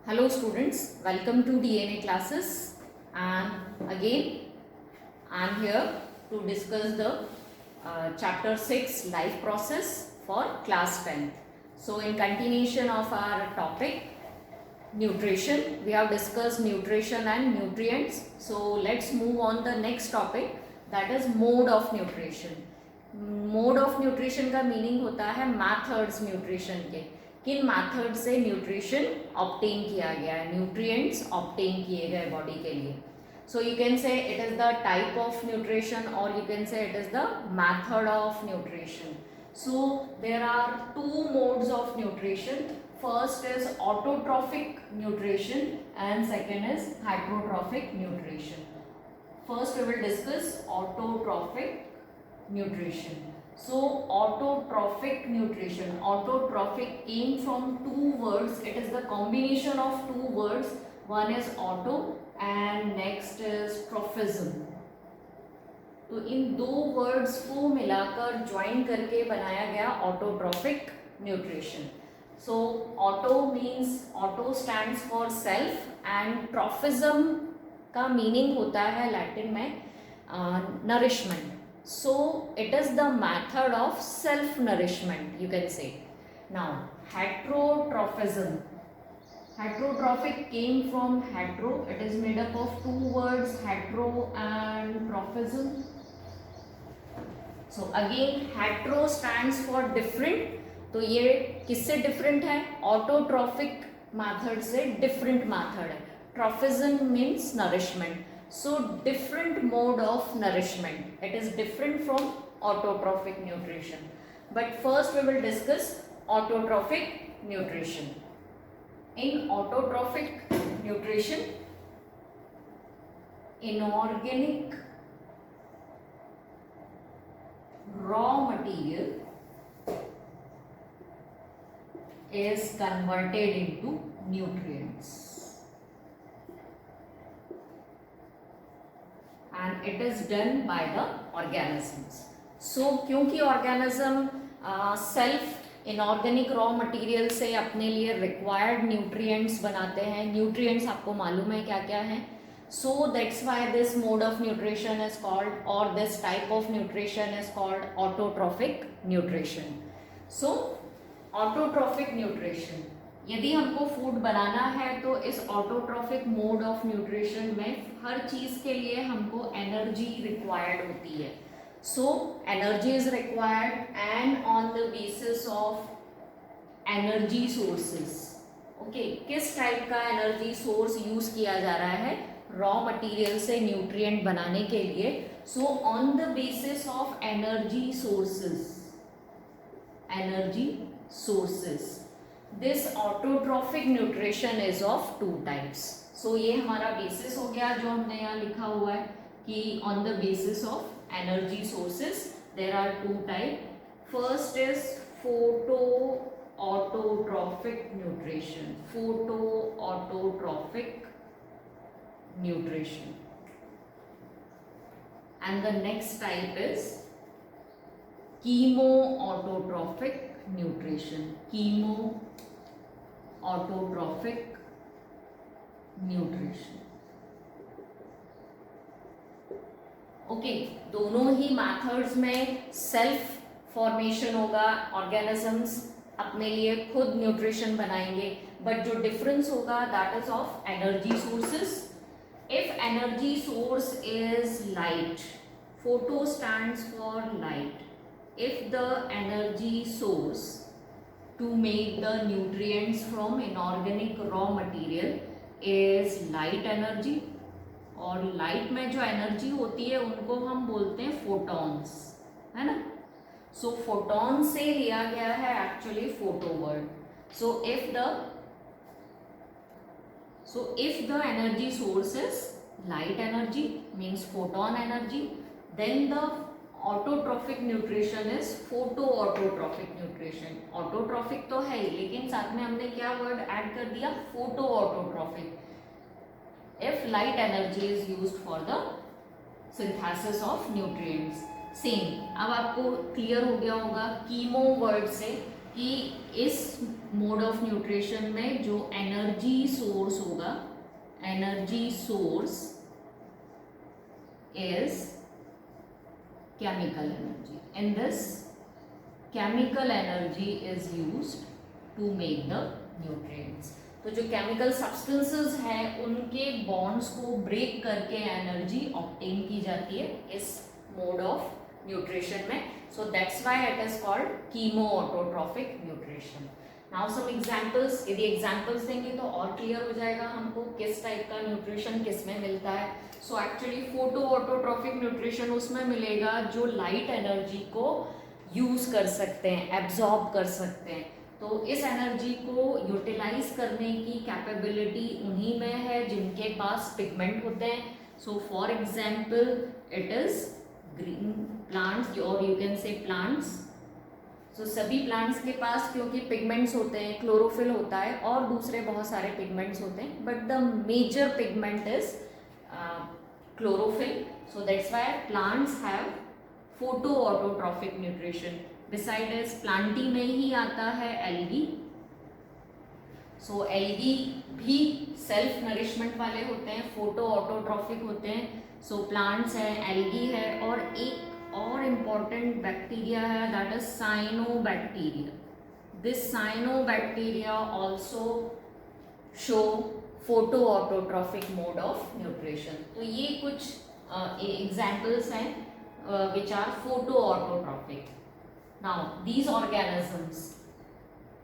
Hello students, welcome to DNA classes, and again I am here to discuss the chapter 6 life process for class 10th. So in continuation of our topic nutrition, we have discussed nutrition and nutrients. So let's move on the next topic, that is mode of nutrition. Mode of nutrition का meaning होता है methods nutrition के, किन method से nutrition obtain किया गया है, nutrients obtain किए गए बॉडी के लिए. So you can say it is the type of nutrition or you can say it is the method of nutrition. So there are two modes of nutrition. First is autotrophic nutrition and second is hydrotrophic nutrition. First we will discuss autotrophic nutrition. So autotrophic nutrition, autotrophic came from two words. It is the combination of two words. One is auto and next is trophism. तो इन दो words को मिलाकर join करके बनाया गया autotrophic nutrition. So auto means, auto stands for self and trophism का meaning होता है लैटिन में nourishment. So it is the method of self nourishment, you can say. Now heterotrophism, heterotrophic came from hetero. It is made up of two words, hetero and trophism. So again hetero stands for different. तो ये किससे different है? Autotrophic method से different method है. Trophism means nourishment. So different mode of nourishment. It is different from autotrophic nutrition. But first we will discuss autotrophic nutrition. In autotrophic nutrition, inorganic raw material is converted into nutrients. And it is done by the organisms. So क्योंकि organism self inorganic raw material से अपने लिए required nutrients बनाते हैं. Nutrients आपको मालूम है क्या क्या हैं. So that's why this mode of nutrition is called, or this type of nutrition is called autotrophic nutrition. So autotrophic nutrition, यदि हमको फूड बनाना है तो इस ऑटोट्रॉफिक मोड ऑफ न्यूट्रिशन में हर चीज़ के लिए हमको एनर्जी रिक्वायर्ड होती है. So energy is required and on the basis of energy sources. Okay, किस टाइप का एनर्जी सोर्स यूज किया जा रहा है रॉ मटेरियल से न्यूट्रिएंट बनाने के लिए. So on the basis of energy sources this autotrophic nutrition is of two types. So ये हमारा बेसिस हो गया जो हमने यहाँ लिखा हुआ है कि on the basis of energy sources there are two type. First is photo autotrophic nutrition. Photo autotrophic nutrition and the next type is chemo autotrophic nutrition. Chemo autotrophic nutrition. Okay, दोनों ही मेथड्स में self formation होगा, organisms अपने लिए खुद nutrition बनाएंगे. But जो difference होगा that is of energy sources. If energy source is light, photo stands for light. If the energy source to make the nutrients from inorganic raw material is light energy, और light में जो energy होती है उनको हम बोलते हैं photons, है ना. So photon से लिया गया है actually photo word. So if the energy source is light energy means photon energy, then the autotrophic nutrition is photo autotrophic nutrition. Autotrophic तो है ही, लेकिन साथ में हमने क्या वर्ड ऐड कर दिया, photo autotrophic. If light energy is used for the synthesis of nutrients. Same अब आपको क्लियर हो गया होगा कीमो वर्ड से कि इस मोड ऑफ न्यूट्रिशन में जो एनर्जी सोर्स होगा, energy source is chemical energy. In this, chemical energy is used to make the nutrients. तो जो chemical substances हैं उनके bonds को break करके energy obtain की जाती है इस mode of nutrition में. So that's why it is called chemoautotrophic nutrition. Now some examples. यदि examples देंगे तो और clear हो जाएगा हमको किस टाइप का nutrition किस में मिलता है. So actually photo autotrophic nutrition उसमें मिलेगा जो लाइट एनर्जी को यूज कर सकते हैं, एब्जॉर्ब कर सकते हैं. तो इस एनर्जी को यूटिलाइज करने की कैपेबिलिटी उन्हीं में है जिनके पास पिगमेंट होते हैं. So for example it is green plants और यू कैन से प्लांट्स. सो सभी प्लांट्स के पास क्योंकि पिगमेंट्स होते हैं, क्लोरोफिल होता है और दूसरे बहुत सारे पिगमेंट्स होते हैं, but the major pigment is chlorophyll. So that's why plants have photoautotrophic nutrition. Besides planty में ही आता है algae. So algae भी self nourishment वाले होते हैं, photoautotrophic होते हैं. So plants है, algae है और एक और important bacteria है, that is cyanobacteria. This cyanobacteria also show photoautotrophic mode of nutrition. तो ये कुछ examples हैं which are photoautotrophic. Now these organisms,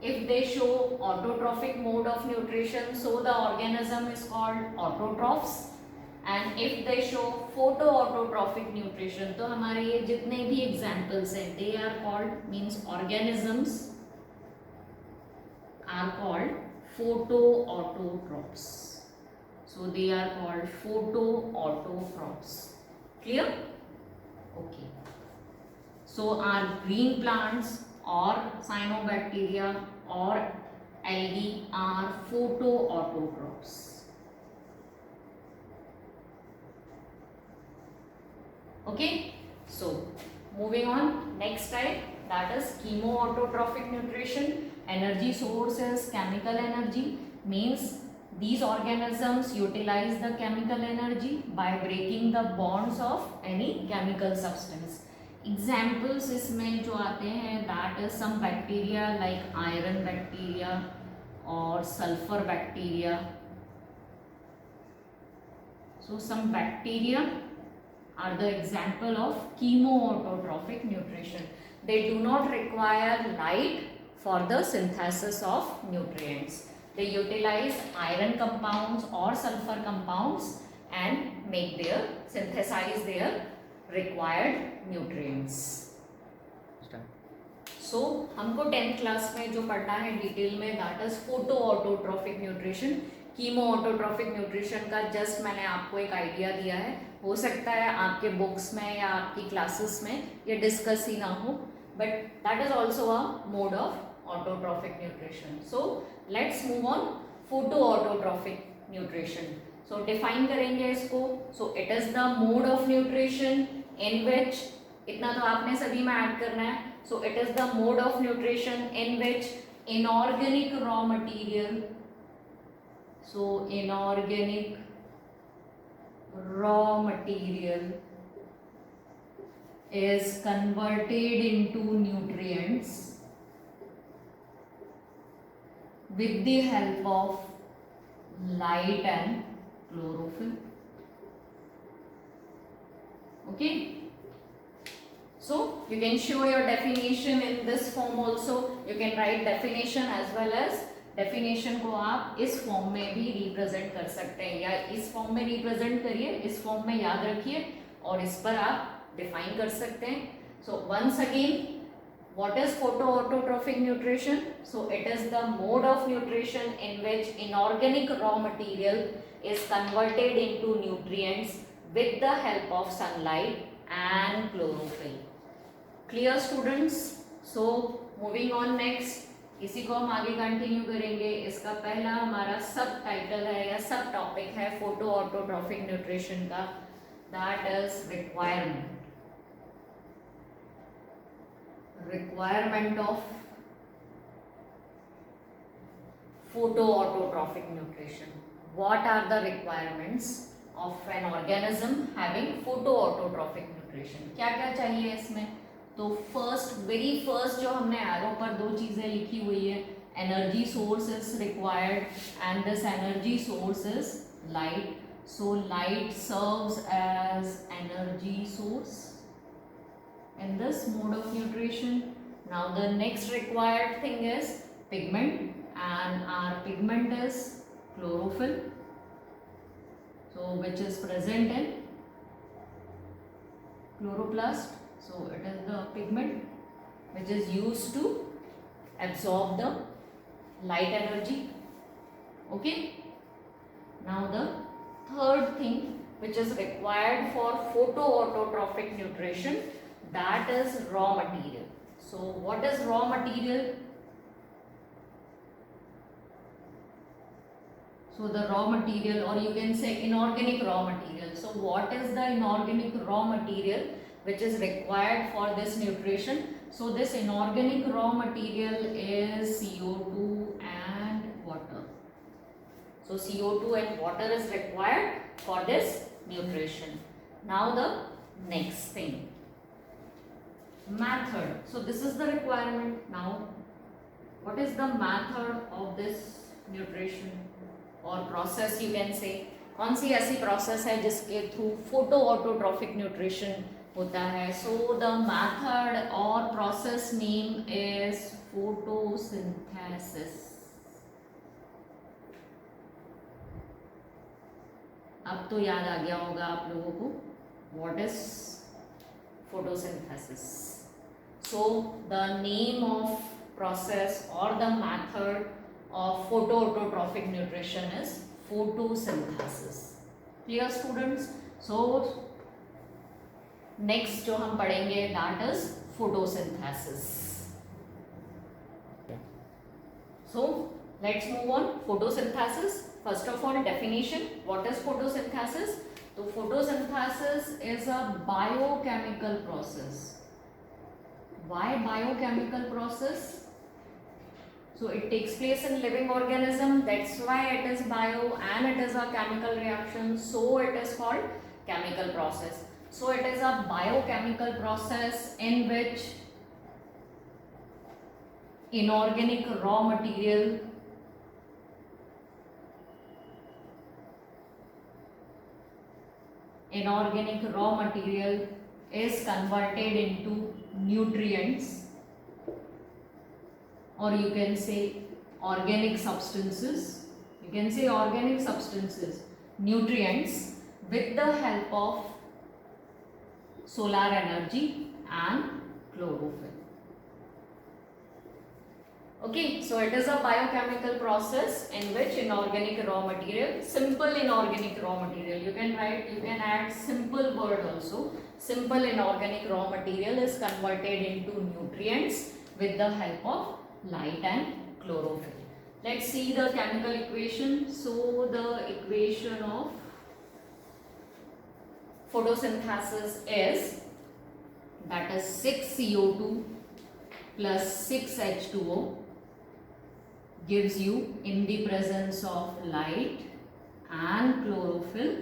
if they show autotrophic mode of nutrition, so the organism is called autotrophs. And if they show photoautotrophic nutrition, तो हमारे ये जितने भी examples हैं, they are called, means organisms are called photoautotrophs. So they are called photoautotrophs. Clear? Okay. So our green plants or cyanobacteria or algae are photoautotrophs. Okay. So moving on, next type, that is chemoautotrophic nutrition. Energy source is chemical energy, means these organisms utilize the chemical energy by breaking the bonds of any chemical substance. Examples इसमें जो आते हैं that is some bacteria like iron bacteria or sulfur bacteria. So some bacteria are the example of chemoautotrophic nutrition. They do not require light for the synthesis of nutrients. They utilize iron compounds or sulfur compounds and make their synthesize their required nutrients. So हमको 10th class में जो पढ़ना है detail में that is photoautotrophic nutrition. Chemoautotrophic nutrition का just मैंने आपको एक आइडिया दिया है. हो सकता है आपके बुक्स में या आपकी क्लासेस में ये डिस्कस ही ना हो, but that is also a mode of autotrophic nutrition. So let's move on photoautotrophic nutrition. So define करेंगे इसको. So it is the mode of nutrition in which, इतना तो आपने सभी में ऐड करना है. So it is the mode of nutrition in which inorganic raw material, so inorganic raw material is converted into nutrients with the help of light and chlorophyll. Okay, so you can show your definition in this form also. You can write definition as well as definition को आप इस form में भी represent कर सकते हैं, या इस फॉर्म में रिप्रेजेंट करिए, इस फॉर्म में याद रखिए और इस पर आप डिफाइन कर सकते हैं. So once again, what is photoautotrophic nutrition? So it is the mode of nutrition in which inorganic raw material is converted into nutrients with the help of sunlight and chlorophyll. Clear students? So moving on next, इसी को हम आगे continue करेंगे. इसका पहला हमारा सब title है या सब टॉपिक है फोटोऑटोट्रॉफिक न्यूट्रिशन का, that is requirement of photoautotrophic nutrition. What are the requirements of an organism having photoautotrophic nutrition? क्या क्या चाहिए इसमें? तो वेरी फर्स्ट जो हमने एरो पर दो चीजें लिखी हुई है, energy source is required and this energy source is light. So light serves as energy source in this mode of nutrition. Now the next required thing is pigment, and our pigment is chlorophyll, so which is present in chloroplast. So it is the pigment which is used to absorb the light energy. Okay, now the third thing which is required for photoautotrophic nutrition, that is raw material. So what is raw material? So the raw material, or you can say inorganic raw material. So what is the inorganic raw material which is required for this nutrition? So this inorganic raw material is CO2 and water. So CO2 and water is required for this nutrition. Now the next thing, method. So this is the requirement. Now what is the method of this nutrition or process, you can say? कौन सी ऐसी process है जिसके through photoautotrophic nutrition होता है? So the method or process name is photosynthesis. अब तो याद आ गया होगा आप लोगों को what is photosynthesis. So the name of process or the method of photoautotrophic nutrition is photosynthesis. Clear students? So next जो हम पढ़ेंगे that is photosynthesis. So let's move on. Photosynthesis. First of all, definition. What is photosynthesis? So photosynthesis is a biochemical process. Why biochemical process? So it takes place in living organism, that's why it is bio, and it is a chemical reaction, so it is called chemical process. So it is a biochemical process in which inorganic raw material is converted into nutrients, or you can say organic substances. You can say organic substances, nutrients, with the help of solar energy and chlorophyll. Okay, so it is a biochemical process in which inorganic raw material, simple inorganic raw material, you can add simple word also. Simple inorganic raw material is converted into nutrients with the help of light and chlorophyll. Let's see the chemical equation. So the equation of photosynthesis is, that is 6 CO2 plus 6 H2O gives you, in the presence of light and chlorophyll,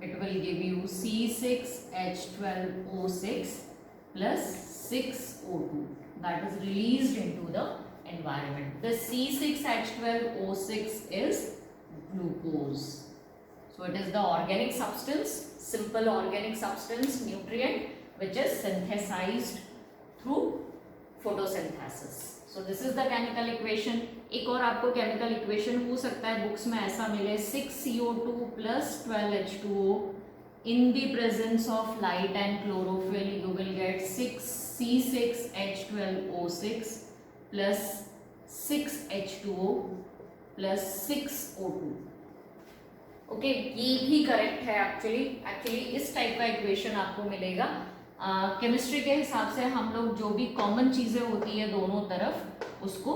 it will give you C6H12O6 plus 6O2, that is released into the environment. The C6H12O6 is glucose. So it is the organic substance, simple organic substance, nutrient, which is synthesized through photosynthesis. So this is the chemical equation. एक और आपको chemical equation हो सकता है books में ऐसा मिले, 6CO2 plus 12H2O in the presence of light and chlorophyll, you will get C6H12O6 plus 6H2O plus 6O2. Okay, ये भी करेक्ट है एक्चुअली इस टाइप का इक्वेशन आपको मिलेगा. केमिस्ट्री के हिसाब से हम लोग जो भी कॉमन चीज़ें होती है दोनों तरफ उसको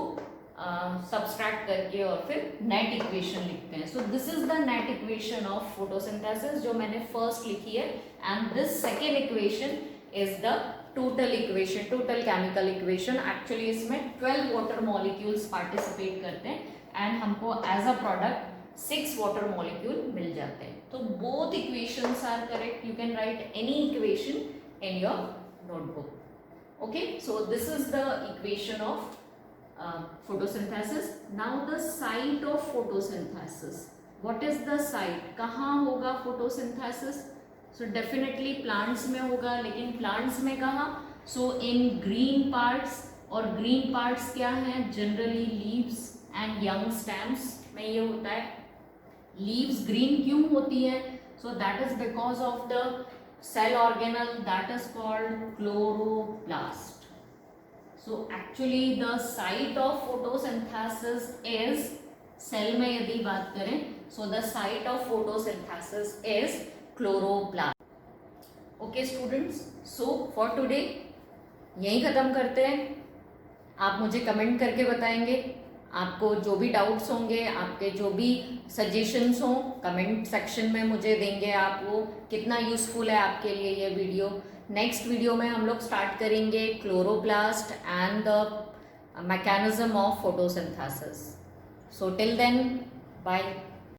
सब्सट्रैक्ट करके और फिर नेट इक्वेशन लिखते हैं. So this is the net equation of photosynthesis जो मैंने फर्स्ट लिखी है, and this second equation is the total equation, total chemical equation, actually इसमें 12 वाटर मॉलिक्यूल्स पार्टिसिपेट करते हैं एंड हमको as a product 6 water molecule मिल जाते हैं. तो both equations are correct. You can write any equation in your notebook. Okay, so this is the equation of photosynthesis. Now the site of photosynthesis. What is the site? कहाँ होगा photosynthesis? So definitely plants में होगा, लेकिन plants में कहाँ? So in green parts, और green parts क्या हैं? Generally leaves and young stems में ये होता है. Leaves green क्यों होती है? So that is because of the cell organelle that is called chloroplast. So actually the site of photosynthesis is, cell में यदि बात करें, so the site of photosynthesis is chloroplast. Okay students, so for today यही ख़त्म करते हैं. आप मुझे कमेंट करके बताएंगे आपको जो भी डाउट्स होंगे, आपके जो भी सजेशंस हों, कमेंट सेक्शन में मुझे देंगे आप. वो कितना यूज़फुल है आपके लिए ये वीडियो. नेक्स्ट वीडियो में हम लोग स्टार्ट करेंगे chloroplast and the mechanism of photosynthesis. So till then, bye.